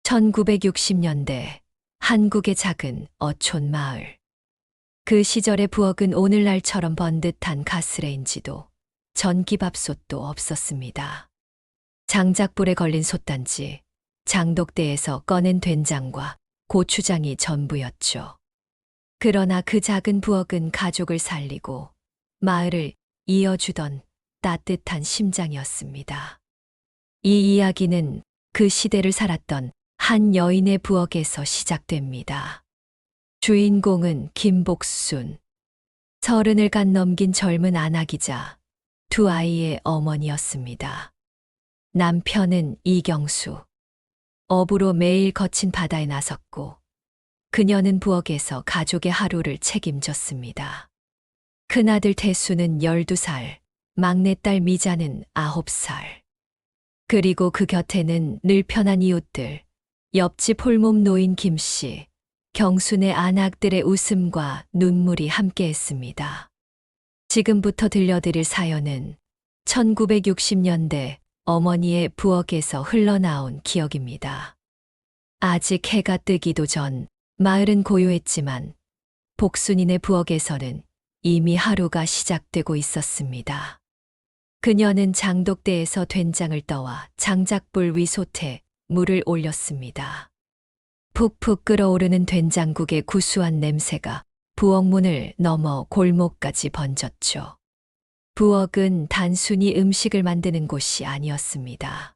1960년대 한국의 작은 어촌 마을. 그 시절의 부엌은 오늘날처럼 번듯한 가스레인지도 전기밥솥도 없었습니다. 장작불에 걸린 솥단지, 장독대에서 꺼낸 된장과 고추장이 전부였죠. 그러나 그 작은 부엌은 가족을 살리고 마을을 이어주던 따뜻한 심장이었습니다. 이 이야기는 그 시대를 살았던 한 여인의 부엌에서 시작됩니다. 주인공은 김복순. 30을 간 넘긴 젊은 아나기자, 두 아이의 어머니였습니다. 남편은 이경수. 어부로 매일 거친 바다에 나섰고, 그녀는 부엌에서 가족의 하루를 책임졌습니다. 큰아들 태수는 12살, 막내딸 미자는 9살. 그리고 그 곁에는 늘 편한 이웃들, 옆집 홀몸 노인 김씨, 경순의 아낙들의 웃음과 눈물이 함께했습니다. 지금부터 들려드릴 사연은 1960년대 어머니의 부엌에서 흘러나온 기억입니다. 아직 해가 뜨기도 전 마을은 고요했지만 복순이네 부엌에서는 이미 하루가 시작되고 있었습니다. 그녀는 장독대에서 된장을 떠와 장작불 위 솥에 물을 올렸습니다. 푹푹 끓어오르는 된장국의 구수한 냄새가 부엌문을 넘어 골목까지 번졌죠. 부엌은 단순히 음식을 만드는 곳이 아니었습니다.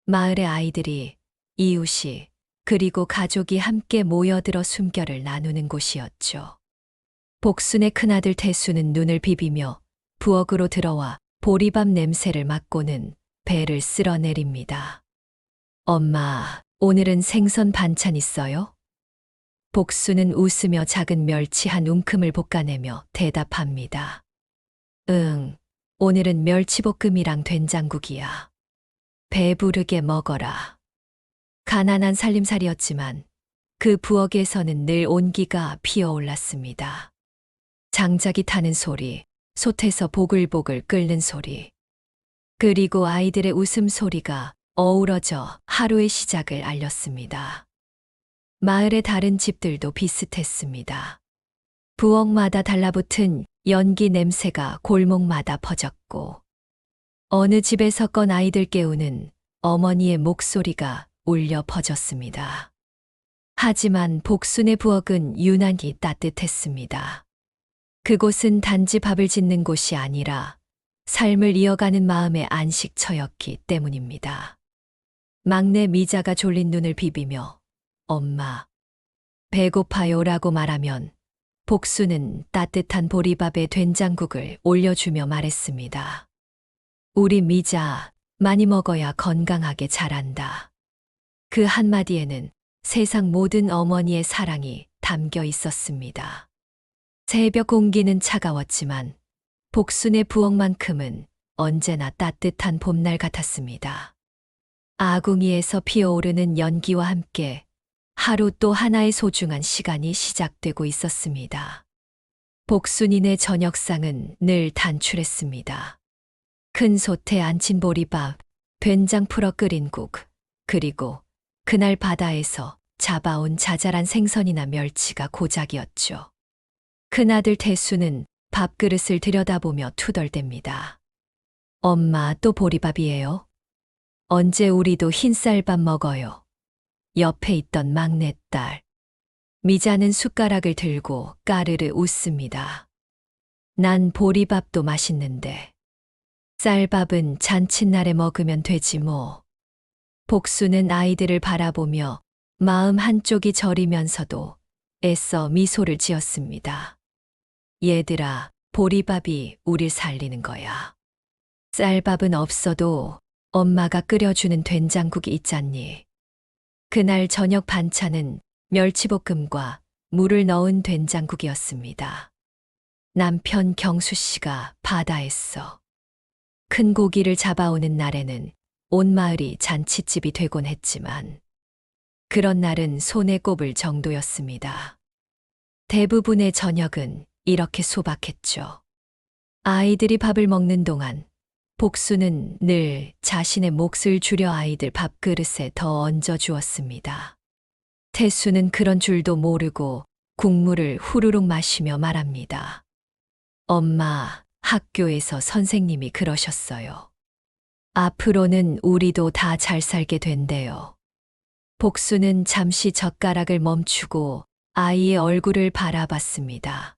마을의 아이들이, 이웃이, 그리고 가족이 함께 모여들어 숨결을 나누는 곳이었죠. 복순의 큰아들 태수는 눈을 비비며 부엌으로 들어와 보리밥 냄새를 맡고는 배를 쓸어내립니다. 엄마, 오늘은 생선 반찬 있어요? 복순은 웃으며 작은 멸치 한 움큼을 볶아내며 대답합니다. 응, 오늘은 멸치볶음이랑 된장국이야. 배부르게 먹어라. 가난한 살림살이였지만 그 부엌에서는 늘 온기가 피어올랐습니다. 장작이 타는 소리, 솥에서 보글보글 끓는 소리, 그리고 아이들의 웃음소리가 어우러져 하루의 시작을 알렸습니다. 마을의 다른 집들도 비슷했습니다. 부엌마다 달라붙은 연기 냄새가 골목마다 퍼졌고, 어느 집에서 건 아이들 깨우는 어머니의 목소리가 울려 퍼졌습니다. 하지만 복순의 부엌은 유난히 따뜻했습니다. 그곳은 단지 밥을 짓는 곳이 아니라 삶을 이어가는 마음의 안식처였기 때문입니다. 막내 미자가 졸린 눈을 비비며 엄마, 배고파요라고 말하면 복순은 따뜻한 보리밥에 된장국을 올려주며 말했습니다. 우리 미자, 많이 먹어야 건강하게 자란다. 그 한마디에는 세상 모든 어머니의 사랑이 담겨 있었습니다. 새벽 공기는 차가웠지만 복순의 부엌만큼은 언제나 따뜻한 봄날 같았습니다. 아궁이에서 피어오르는 연기와 함께 하루 또 하나의 소중한 시간이 시작되고 있었습니다. 복순이네 저녁상은 늘 단출했습니다. 큰 솥에 안친 보리밥, 된장 풀어 끓인 국, 그리고 그날 바다에서 잡아온 자잘한 생선이나 멸치가 고작이었죠. 큰아들 태수는 밥그릇을 들여다보며 투덜댑니다. 엄마, 또 보리밥이에요? 언제 우리도 흰쌀밥 먹어요? 옆에 있던 막내딸. 미자는 숟가락을 들고 까르르 웃습니다. 난 보리밥도 맛있는데. 쌀밥은 잔칫날에 먹으면 되지 뭐. 복순은 아이들을 바라보며 마음 한쪽이 저리면서도 애써 미소를 지었습니다. 얘들아, 보리밥이 우릴 살리는 거야. 쌀밥은 없어도 엄마가 끓여주는 된장국이 있잖니. 그날 저녁 반찬은 멸치볶음과 물을 넣은 된장국이었습니다. 남편 경수 씨가 바다에서 큰 고기를 잡아오는 날에는 온 마을이 잔칫집이 되곤 했지만 그런 날은 손에 꼽을 정도였습니다. 대부분의 저녁은 이렇게 소박했죠. 아이들이 밥을 먹는 동안 복수는 늘 자신의 몫을 줄여 아이들 밥그릇에 더 얹어 주었습니다. 태수는 그런 줄도 모르고 국물을 후루룩 마시며 말합니다. 엄마, 학교에서 선생님이 그러셨어요. 앞으로는 우리도 다 잘 살게 된대요. 복수는 잠시 젓가락을 멈추고 아이의 얼굴을 바라봤습니다.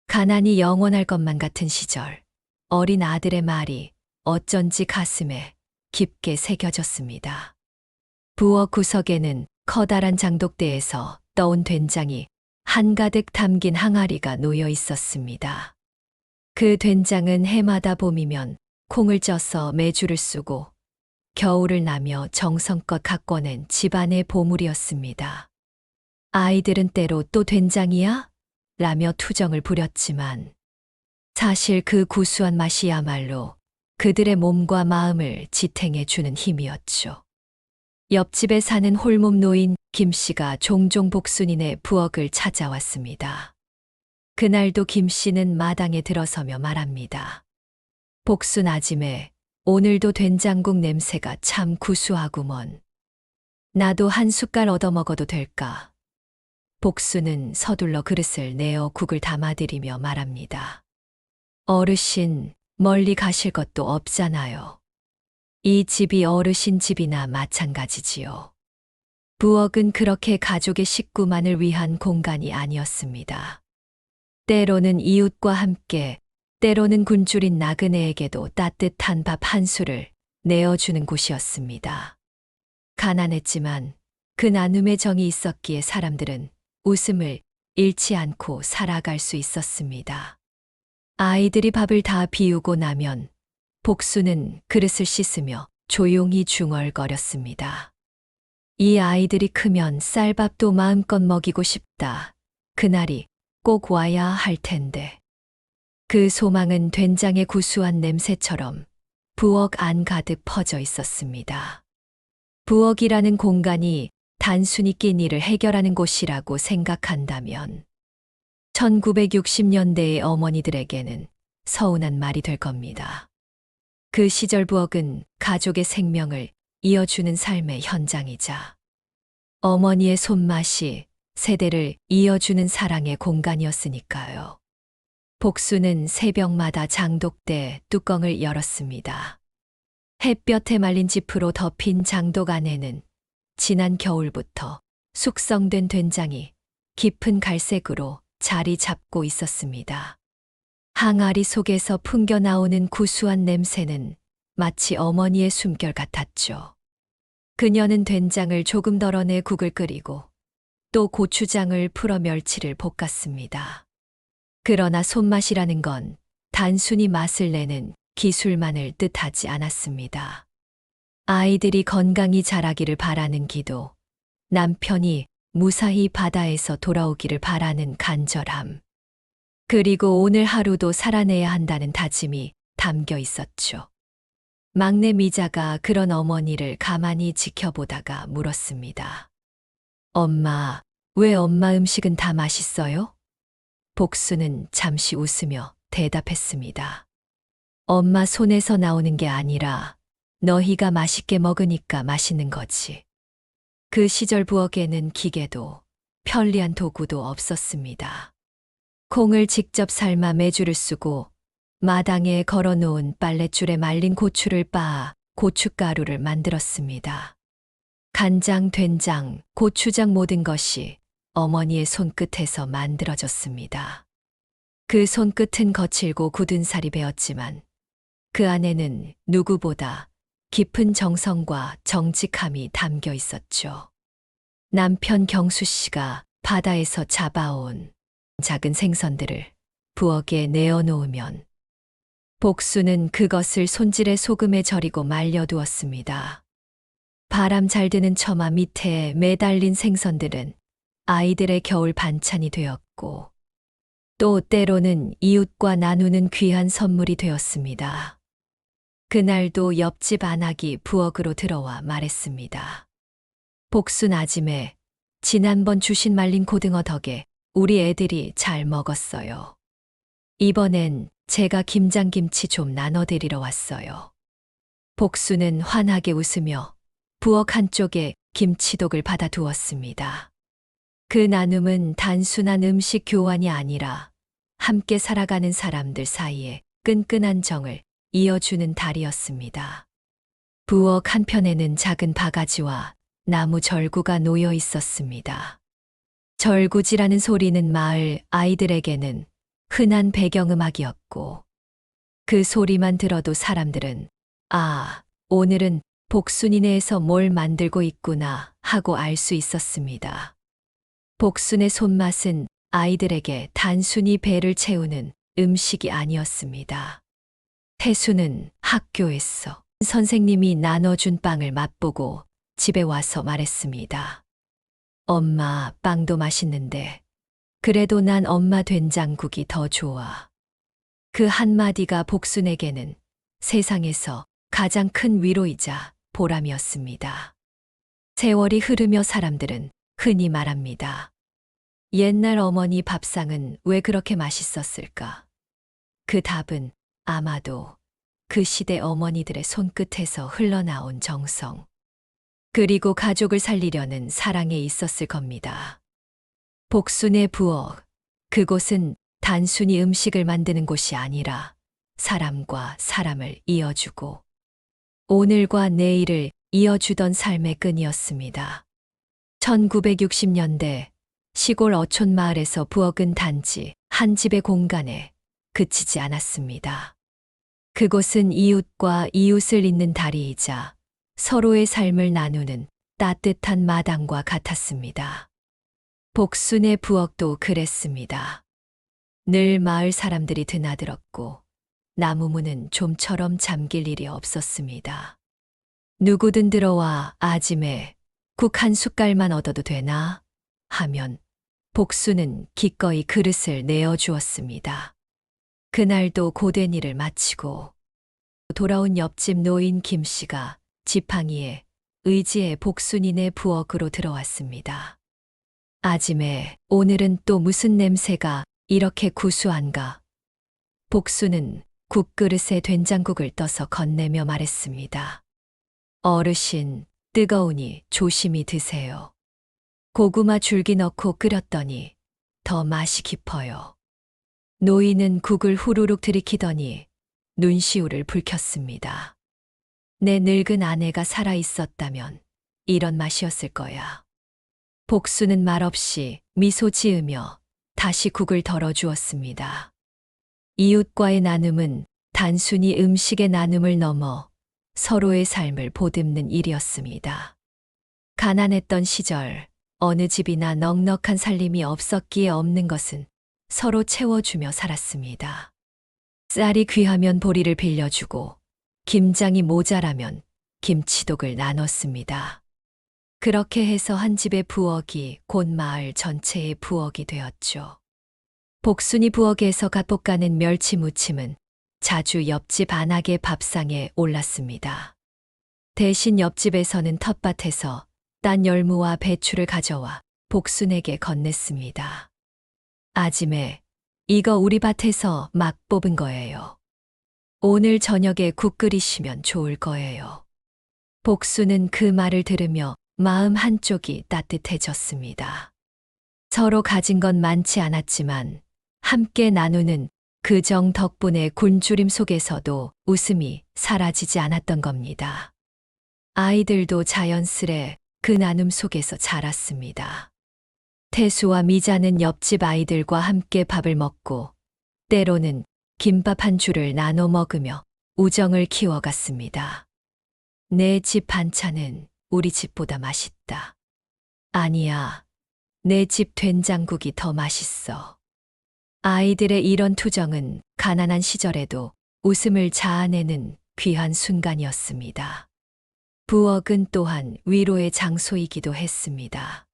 가난이 영원할 것만 같은 시절, 어린 아들의 말이 어쩐지 가슴에 깊게 새겨졌습니다. 부엌 구석에는 커다란 장독대에서 떠온 된장이 한가득 담긴 항아리가 놓여 있었습니다. 그 된장은 해마다 봄이면 콩을 쪄서 메주를 쓰고 겨울을 나며 정성껏 가꿔낸 집안의 보물이었습니다. 아이들은 때로 또 된장이야? 라며 투정을 부렸지만 사실 그 구수한 맛이야말로 그들의 몸과 마음을 지탱해 주는 힘이었죠. 옆집에 사는 홀몸 노인 김 씨가 종종 복순이네 부엌을 찾아왔습니다. 그날도 김 씨는 마당에 들어서며 말합니다. 복순 아짐에 오늘도 된장국 냄새가 참 구수하구먼. 나도 한 숟갈 얻어먹어도 될까? 복순은 서둘러 그릇을 내어 국을 담아드리며 말합니다. 어르신, 멀리 가실 것도 없잖아요. 이 집이 어르신 집이나 마찬가지지요. 부엌은 그렇게 가족의 식구만을 위한 공간이 아니었습니다. 때로는 이웃과 함께, 때로는 굶주린 나그네에게도 따뜻한 밥 한 술을 내어주는 곳이었습니다. 가난했지만 그 나눔의 정이 있었기에 사람들은 웃음을 잃지 않고 살아갈 수 있었습니다. 아이들이 밥을 다 비우고 나면 복수는 그릇을 씻으며 조용히 중얼거렸습니다. 이 아이들이 크면 쌀밥도 마음껏 먹이고 싶다. 그날이 꼭 와야 할 텐데. 그 소망은 된장의 구수한 냄새처럼 부엌 안 가득 퍼져 있었습니다. 부엌이라는 공간이 단순히 끼니를 해결하는 곳이라고 생각한다면 1960년대의 어머니들에게는 서운한 말이 될 겁니다. 그 시절 부엌은 가족의 생명을 이어주는 삶의 현장이자 어머니의 손맛이 세대를 이어주는 사랑의 공간이었으니까요. 복수는 새벽마다 장독대 뚜껑을 열었습니다. 햇볕에 말린 지프로 덮인 장독 안에는 지난 겨울부터 숙성된 된장이 깊은 갈색으로 자리 잡고 있었습니다. 항아리 속에서 풍겨 나오는 구수한 냄새는 마치 어머니의 숨결 같았죠. 그녀는 된장을 조금 덜어내 국을 끓이고 또 고추장을 풀어 멸치를 볶았습니다. 그러나 손맛이라는 건 단순히 맛을 내는 기술만을 뜻하지 않았습니다. 아이들이 건강히 자라기를 바라는 기도, 남편이 무사히 바다에서 돌아오기를 바라는 간절함, 그리고 오늘 하루도 살아내야 한다는 다짐이 담겨 있었죠. 막내 미자가 그런 어머니를 가만히 지켜보다가 물었습니다. 엄마, 왜 엄마 음식은 다 맛있어요? 복수는 잠시 웃으며 대답했습니다. 엄마 손에서 나오는 게 아니라 너희가 맛있게 먹으니까 맛있는 거지. 그 시절 부엌에는 기계도 편리한 도구도 없었습니다. 콩을 직접 삶아 메주를 쓰고 마당에 걸어놓은 빨랫줄에 말린 고추를 빻아 고춧가루를 만들었습니다. 간장, 된장, 고추장 모든 것이 어머니의 손끝에서 만들어졌습니다. 그 손끝은 거칠고 굳은 살이 배었지만 그 안에는 누구보다 깊은 정성과 정직함이 담겨 있었죠. 남편 경수 씨가 바다에서 잡아온 작은 생선들을 부엌에 내어놓으면 복수는 그것을 손질해 소금에 절이고 말려두었습니다. 바람 잘 드는 처마 밑에 매달린 생선들은 아이들의 겨울 반찬이 되었고 또 때로는 이웃과 나누는 귀한 선물이 되었습니다. 그날도 옆집 안악이 부엌으로 들어와 말했습니다. 복순 아짐에 지난번 주신 말린 고등어 덕에 우리 애들이 잘 먹었어요. 이번엔 제가 김장김치 좀 나눠드리러 왔어요. 복수는 환하게 웃으며 부엌 한쪽에 김치독을 받아 두었습니다. 그 나눔은 단순한 음식 교환이 아니라 함께 살아가는 사람들 사이에 끈끈한 정을 이어주는 달이었습니다. 부엌 한편에는 작은 바가지와 나무 절구가 놓여 있었습니다. 절구지라는 소리는 마을 아이들에게는 흔한 배경음악이었고, 그 소리만 들어도 사람들은 아, 오늘은 복순이네에서 뭘 만들고 있구나 하고 알 수 있었습니다. 복순의 손맛은 아이들에게 단순히 배를 채우는 음식이 아니었습니다. 태수는 학교에서 선생님이 나눠준 빵을 맛보고 집에 와서 말했습니다. 엄마, 빵도 맛있는데 그래도 난 엄마 된장국이 더 좋아. 그 한마디가 복순에게는 세상에서 가장 큰 위로이자 보람이었습니다. 세월이 흐르며 사람들은 흔히 말합니다. 옛날 어머니 밥상은 왜 그렇게 맛있었을까? 그 답은 아마도 그 시대 어머니들의 손끝에서 흘러나온 정성, 그리고 가족을 살리려는 사랑에 있었을 겁니다. 복순의 부엌, 그곳은 단순히 음식을 만드는 곳이 아니라 사람과 사람을 이어주고 오늘과 내일을 이어주던 삶의 끈이었습니다. 1960년대 시골 어촌 마을에서 부엌은 단지 한 집의 공간에 그치지 않았습니다. 그곳은 이웃과 이웃을 잇는 다리이자 서로의 삶을 나누는 따뜻한 마당과 같았습니다. 복순의 부엌도 그랬습니다. 늘 마을 사람들이 드나들었고 나무 문은 좀처럼 잠길 일이 없었습니다. 누구든 들어와 아짐에 국 한 숟갈만 얻어도 되나? 하면 복순은 기꺼이 그릇을 내어주었습니다. 그날도 고된 일을 마치고 돌아온 옆집 노인 김 씨가 지팡이에 의지해 복순이네 부엌으로 들어왔습니다. 아짐에 오늘은 또 무슨 냄새가 이렇게 구수한가? 복순은 국그릇에 된장국을 떠서 건네며 말했습니다. 어르신, 뜨거우니 조심히 드세요. 고구마 줄기 넣고 끓였더니 더 맛이 깊어요. 노인은 국을 후루룩 들이키더니 눈시울을 붉혔습니다. 내 늙은 아내가 살아 있었다면 이런 맛이었을 거야. 복수는 말없이 미소 지으며 다시 국을 덜어주었습니다. 이웃과의 나눔은 단순히 음식의 나눔을 넘어 서로의 삶을 보듬는 일이었습니다. 가난했던 시절 어느 집이나 넉넉한 살림이 없었기에 없는 것은 서로 채워주며 살았습니다. 쌀이 귀하면 보리를 빌려주고 김장이 모자라면 김치독을 나눴습니다. 그렇게 해서 한 집의 부엌이 곧 마을 전체의 부엌이 되었죠. 복순이 부엌에서 갓볶아낸 멸치 무침은 자주 옆집 안악의 밥상에 올랐습니다. 대신 옆집에서는 텃밭에서 딴 열무와 배추를 가져와 복순에게 건넸습니다. 아짐에, 이거 우리 밭에서 막 뽑은 거예요. 오늘 저녁에 국 끓이시면 좋을 거예요. 복순은 그 말을 들으며 마음 한쪽이 따뜻해졌습니다. 서로 가진 건 많지 않았지만 함께 나누는 그 정 덕분에 굶주림 속에서도 웃음이 사라지지 않았던 겁니다. 아이들도 자연스레 그 나눔 속에서 자랐습니다. 태수와 미자는 옆집 아이들과 함께 밥을 먹고 때로는 김밥 한 줄을 나눠 먹으며 우정을 키워갔습니다. 내 집 반찬은 우리 집보다 맛있다. 아니야, 내 집 된장국이 더 맛있어. 아이들의 이런 투정은 가난한 시절에도 웃음을 자아내는 귀한 순간이었습니다. 부엌은 또한 위로의 장소이기도 했습니다.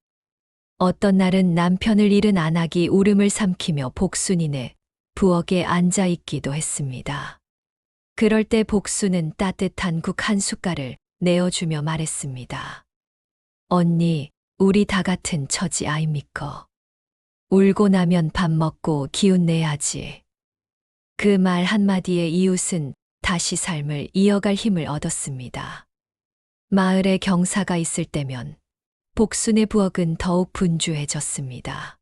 어떤 날은 남편을 잃은 안악이 울음을 삼키며 복순이네 부엌에 앉아 있기도 했습니다. 그럴 때 복순은 따뜻한 국 한 숟갈을 내어주며 말했습니다. 언니, 우리 다 같은 처지 아입니까? 울고 나면 밥 먹고 기운 내야지. 그 말 한마디에 이웃은 다시 삶을 이어갈 힘을 얻었습니다. 마을에 경사가 있을 때면 복순의 부엌은 더욱 분주해졌습니다.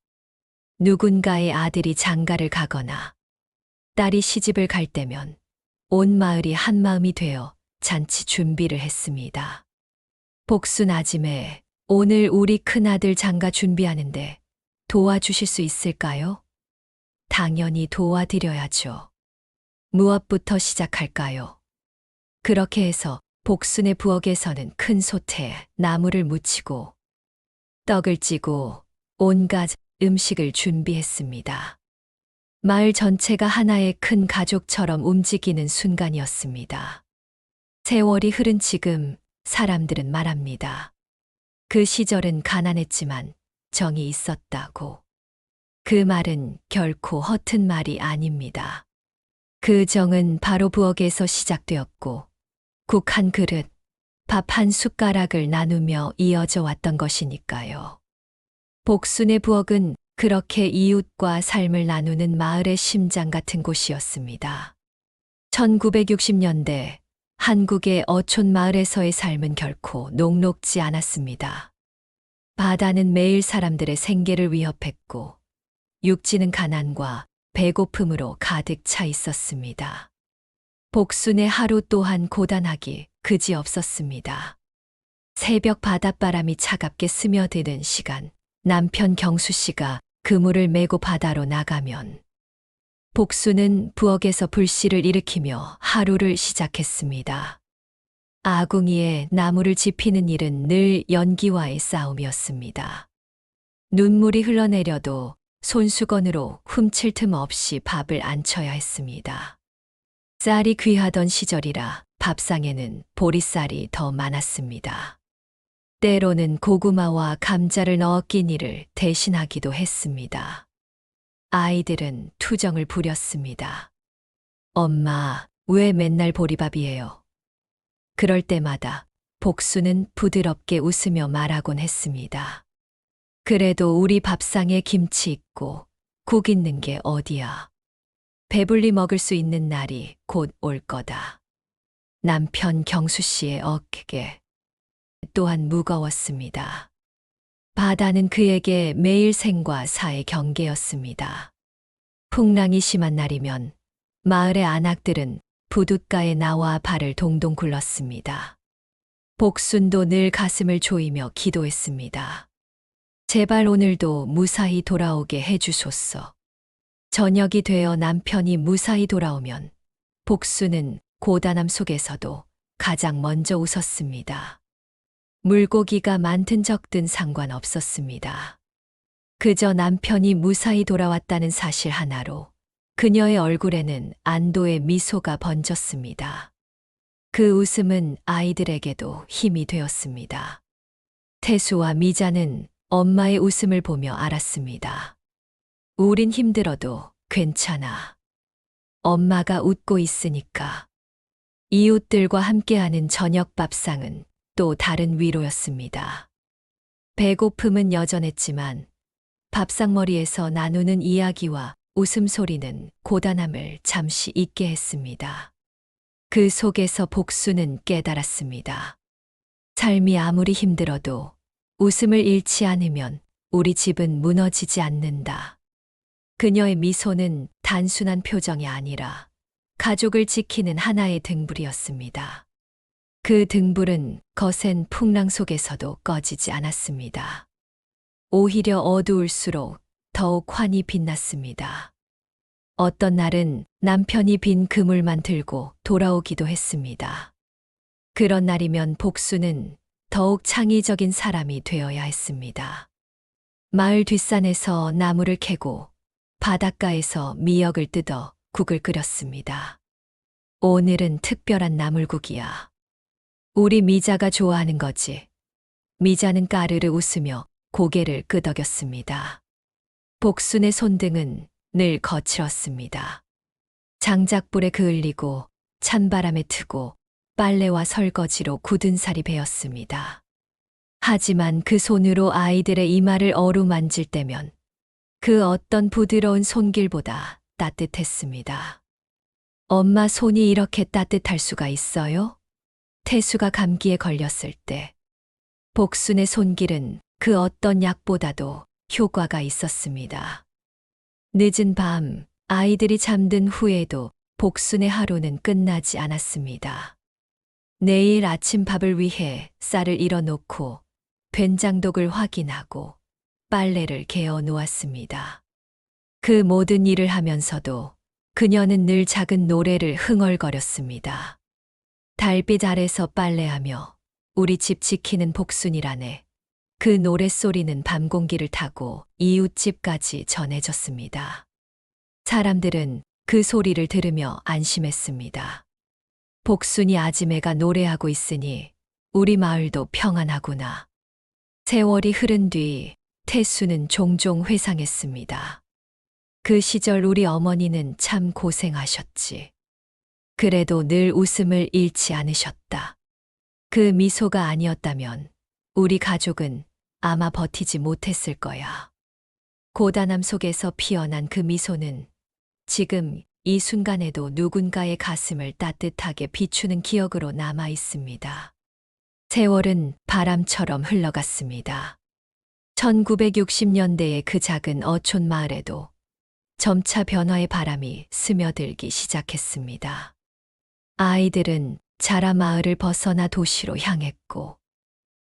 누군가의 아들이 장가를 가거나 딸이 시집을 갈 때면 온 마을이 한마음이 되어 잔치 준비를 했습니다. 복순 아짐에 오늘 우리 큰아들 장가 준비하는데 도와주실 수 있을까요? 당연히 도와드려야죠. 무엇부터 시작할까요? 그렇게 해서 복순의 부엌에서는 큰 솥에 나무를 묻히고 떡을 찌고 온갖 음식을 준비했습니다. 마을 전체가 하나의 큰 가족처럼 움직이는 순간이었습니다. 세월이 흐른 지금 사람들은 말합니다. 그 시절은 가난했지만 정이 있었다고. 그 말은 결코 허튼 말이 아닙니다. 그 정은 바로 부엌에서 시작되었고 국 한 그릇, 밥 한 숟가락을 나누며 이어져 왔던 것이니까요. 복순의 부엌은 그렇게 이웃과 삶을 나누는 마을의 심장 같은 곳이었습니다. 1960년대 한국의 어촌 마을에서의 삶은 결코 녹록지 않았습니다. 바다는 매일 사람들의 생계를 위협했고 육지는 가난과 배고픔으로 가득 차 있었습니다. 복순의 하루 또한 고단하기 그지없었습니다. 새벽 바닷바람이 차갑게 스며드는 시간, 남편 경수 씨가 그물을 메고 바다로 나가면 복순은 부엌에서 불씨를 일으키며 하루를 시작했습니다. 아궁이에 나무를 지피는 일은 늘 연기와의 싸움이었습니다. 눈물이 흘러내려도 손수건으로 훔칠 틈 없이 밥을 안쳐야 했습니다. 쌀이 귀하던 시절이라 밥상에는 보리쌀이 더 많았습니다. 때로는 고구마와 감자를 넣어 끼니를 대신하기도 했습니다. 아이들은 투정을 부렸습니다. 엄마, 왜 맨날 보리밥이에요? 그럴 때마다 복순은 부드럽게 웃으며 말하곤 했습니다. 그래도 우리 밥상에 김치 있고 국 있는 게 어디야. 배불리 먹을 수 있는 날이 곧 올 거다. 남편 경수 씨의 어깨 또한 무거웠습니다. 바다는 그에게 매일 생과 사의 경계였습니다. 풍랑이 심한 날이면 마을의 안악들은 부둣가에 나와 발을 동동 굴렀습니다. 복순도 늘 가슴을 조이며 기도했습니다. 제발 오늘도 무사히 돌아오게 해주소서. 저녁이 되어 남편이 무사히 돌아오면 복순은 고단함 속에서도 가장 먼저 웃었습니다. 물고기가 많든 적든 상관없었습니다. 그저 남편이 무사히 돌아왔다는 사실 하나로 그녀의 얼굴에는 안도의 미소가 번졌습니다. 그 웃음은 아이들에게도 힘이 되었습니다. 태수와 미자는 엄마의 웃음을 보며 알았습니다. 우린 힘들어도 괜찮아. 엄마가 웃고 있으니까. 이웃들과 함께하는 저녁 밥상은 또 다른 위로였습니다. 배고픔은 여전했지만 밥상머리에서 나누는 이야기와 웃음소리는 고단함을 잠시 잊게 했습니다. 그 속에서 복순은 깨달았습니다. 삶이 아무리 힘들어도 웃음을 잃지 않으면 우리 집은 무너지지 않는다. 그녀의 미소는 단순한 표정이 아니라 가족을 지키는 하나의 등불이었습니다. 그 등불은 거센 풍랑 속에서도 꺼지지 않았습니다. 오히려 어두울수록 더욱 환히 빛났습니다. 어떤 날은 남편이 빈 그물만 들고 돌아오기도 했습니다. 그런 날이면 복순은 더욱 창의적인 사람이 되어야 했습니다. 마을 뒷산에서 나무를 캐고 바닷가에서 미역을 뜯어 국을 끓였습니다. 오늘은 특별한 나물국이야. 우리 미자가 좋아하는 거지. 미자는 까르르 웃으며 고개를 끄덕였습니다. 복순의 손등은 늘 거칠었습니다. 장작불에 그을리고 찬바람에 트고 빨래와 설거지로 굳은 살이 배었습니다. 하지만 그 손으로 아이들의 이마를 어루만질 때면 그 어떤 부드러운 손길보다 따뜻했습니다. 엄마 손이 이렇게 따뜻할 수가 있어요? 태수가 감기에 걸렸을 때 복순의 손길은 그 어떤 약보다도 효과가 있었습니다. 늦은 밤 아이들이 잠든 후에도 복순의 하루는 끝나지 않았습니다. 내일 아침 밥을 위해 쌀을 일어 놓고 된장독을 확인하고 빨래를 개어 놓았습니다. 그 모든 일을 하면서도 그녀는 늘 작은 노래를 흥얼거렸습니다. 달빛 아래서 빨래하며 우리 집 지키는 복순이라네. 그 노랫소리는 밤 공기를 타고 이웃집까지 전해졌습니다. 사람들은 그 소리를 들으며 안심했습니다. 복순이 아지매가 노래하고 있으니 우리 마을도 평안하구나. 세월이 흐른 뒤 태수는 종종 회상했습니다. 그 시절 우리 어머니는 참 고생하셨지. 그래도 늘 웃음을 잃지 않으셨다. 그 미소가 아니었다면 우리 가족은 아마 버티지 못했을 거야. 고단함 속에서 피어난 그 미소는 지금 이 순간에도 누군가의 가슴을 따뜻하게 비추는 기억으로 남아 있습니다. 세월은 바람처럼 흘러갔습니다. 1960년대의 그 작은 어촌 마을에도 점차 변화의 바람이 스며들기 시작했습니다. 아이들은 자라 마을을 벗어나 도시로 향했고,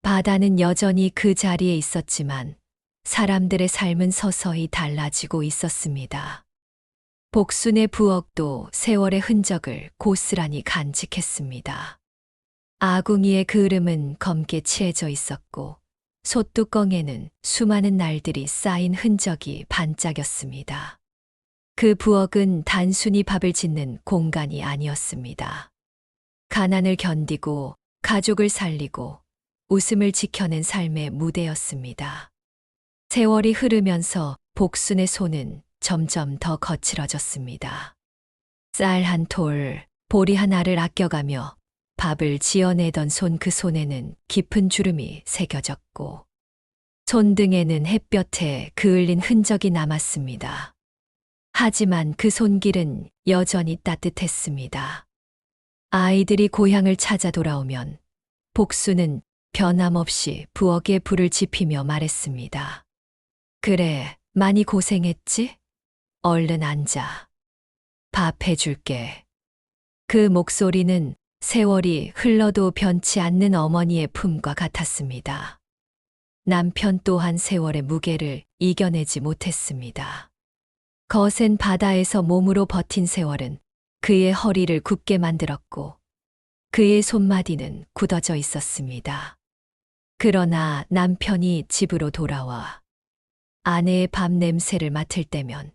바다는 여전히 그 자리에 있었지만 사람들의 삶은 서서히 달라지고 있었습니다. 복순의 부엌도 세월의 흔적을 고스란히 간직했습니다. 아궁이의 그을음은 검게 칠해져 있었고 솥뚜껑에는 수많은 날들이 쌓인 흔적이 반짝였습니다. 그 부엌은 단순히 밥을 짓는 공간이 아니었습니다. 가난을 견디고 가족을 살리고 웃음을 지켜낸 삶의 무대였습니다. 세월이 흐르면서 복순의 손은 점점 더 거칠어졌습니다. 쌀 한 톨, 보리 하나를 아껴가며 밥을 지어내던 손 그 손에는 깊은 주름이 새겨졌고 손등에는 햇볕에 그을린 흔적이 남았습니다. 하지만 그 손길은 여전히 따뜻했습니다. 아이들이 고향을 찾아 돌아오면 복수는 변함없이 부엌에 불을 지피며 말했습니다. 그래, 많이 고생했지? 얼른 앉아. 밥 해줄게. 그 목소리는 세월이 흘러도 변치 않는 어머니의 품과 같았습니다. 남편 또한 세월의 무게를 이겨내지 못했습니다. 거센 바다에서 몸으로 버틴 세월은 그의 허리를 굽게 만들었고 그의 손마디는 굳어져 있었습니다. 그러나 남편이 집으로 돌아와 아내의 밥 냄새를 맡을 때면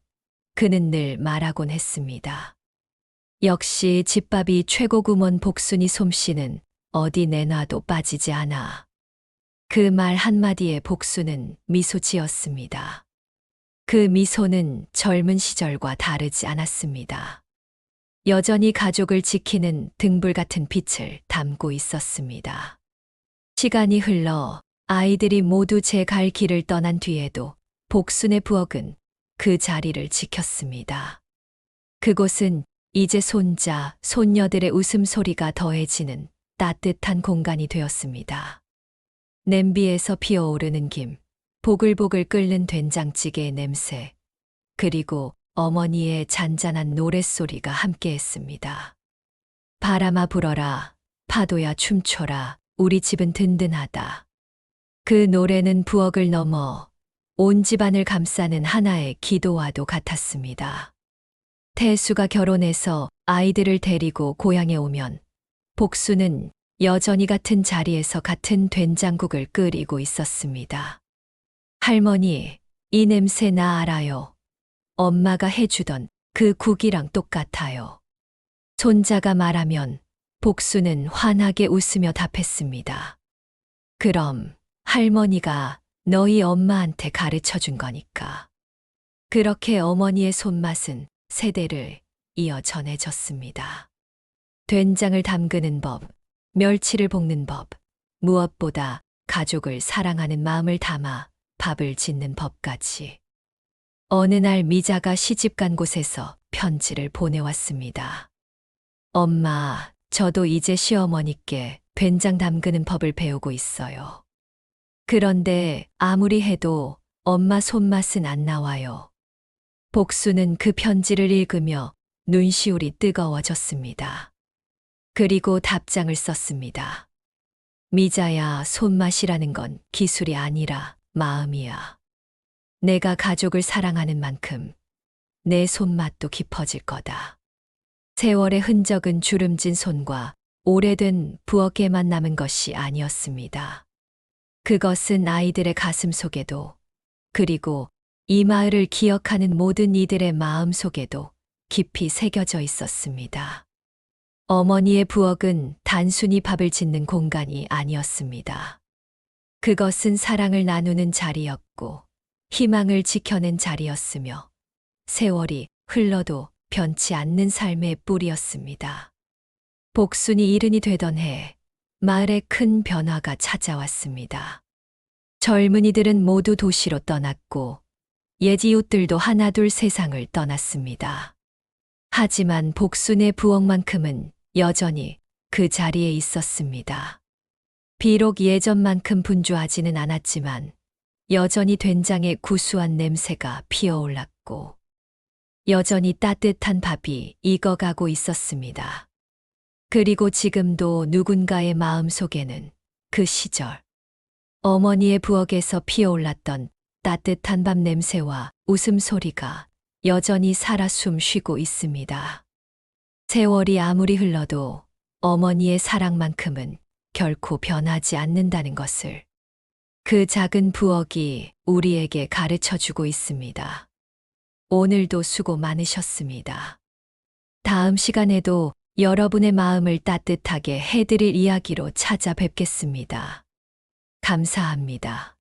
그는 늘 말하곤 했습니다. 역시 집밥이 최고구먼 복순이 솜씨는 어디 내놔도 빠지지 않아. 그 말 한마디에 복순은 미소 지었습니다. 그 미소는 젊은 시절과 다르지 않았습니다. 여전히 가족을 지키는 등불 같은 빛을 담고 있었습니다. 시간이 흘러 아이들이 모두 제 갈 길을 떠난 뒤에도 복순의 부엌은 그 자리를 지켰습니다. 그곳은 이제 손자, 손녀들의 웃음소리가 더해지는 따뜻한 공간이 되었습니다. 냄비에서 피어오르는 김, 보글보글 끓는 된장찌개의 냄새, 그리고 어머니의 잔잔한 노랫소리가 함께했습니다. 바람아 불어라, 파도야 춤춰라, 우리 집은 든든하다. 그 노래는 부엌을 넘어 온 집안을 감싸는 하나의 기도와도 같았습니다. 태수가 결혼해서 아이들을 데리고 고향에 오면 복수는 여전히 같은 자리에서 같은 된장국을 끓이고 있었습니다. 할머니, 이 냄새 나 알아요. 엄마가 해주던 그 국이랑 똑같아요. 손자가 말하면 복수는 환하게 웃으며 답했습니다. 그럼 할머니가 너희 엄마한테 가르쳐 준 거니까. 그렇게 어머니의 손맛은 세대를 이어 전해졌습니다. 된장을 담그는 법, 멸치를 볶는 법, 무엇보다 가족을 사랑하는 마음을 담아 밥을 짓는 법까지. 어느 날 미자가 시집간 곳에서 편지를 보내왔습니다. 엄마, 저도 이제 시어머니께 된장 담그는 법을 배우고 있어요. 그런데 아무리 해도 엄마 손맛은 안 나와요. 복수는 그 편지를 읽으며 눈시울이 뜨거워졌습니다. 그리고 답장을 썼습니다. 미자야, 손맛이라는 건 기술이 아니라 마음이야. 내가 가족을 사랑하는 만큼 내 손맛도 깊어질 거다. 세월의 흔적은 주름진 손과 오래된 부엌에만 남은 것이 아니었습니다. 그것은 아이들의 가슴 속에도, 그리고 이 마을을 기억하는 모든 이들의 마음 속에도 깊이 새겨져 있었습니다. 어머니의 부엌은 단순히 밥을 짓는 공간이 아니었습니다. 그것은 사랑을 나누는 자리였고, 희망을 지켜낸 자리였으며, 세월이 흘러도 변치 않는 삶의 뿌리였습니다. 복순이 이른이 되던 해, 마을에 큰 변화가 찾아왔습니다. 젊은이들은 모두 도시로 떠났고, 옛 이웃들도 하나둘 세상을 떠났습니다. 하지만 복순의 부엌만큼은 여전히 그 자리에 있었습니다. 비록 예전만큼 분주하지는 않았지만 여전히 된장의 구수한 냄새가 피어올랐고 여전히 따뜻한 밥이 익어가고 있었습니다. 그리고 지금도 누군가의 마음 속에는 그 시절 어머니의 부엌에서 피어올랐던 따뜻한 밥 냄새와 웃음소리가 여전히 살아 숨 쉬고 있습니다. 세월이 아무리 흘러도 어머니의 사랑만큼은 결코 변하지 않는다는 것을 그 작은 부엌이 우리에게 가르쳐 주고 있습니다. 오늘도 수고 많으셨습니다. 다음 시간에도 여러분의 마음을 따뜻하게 해드릴 이야기로 찾아뵙겠습니다. 감사합니다.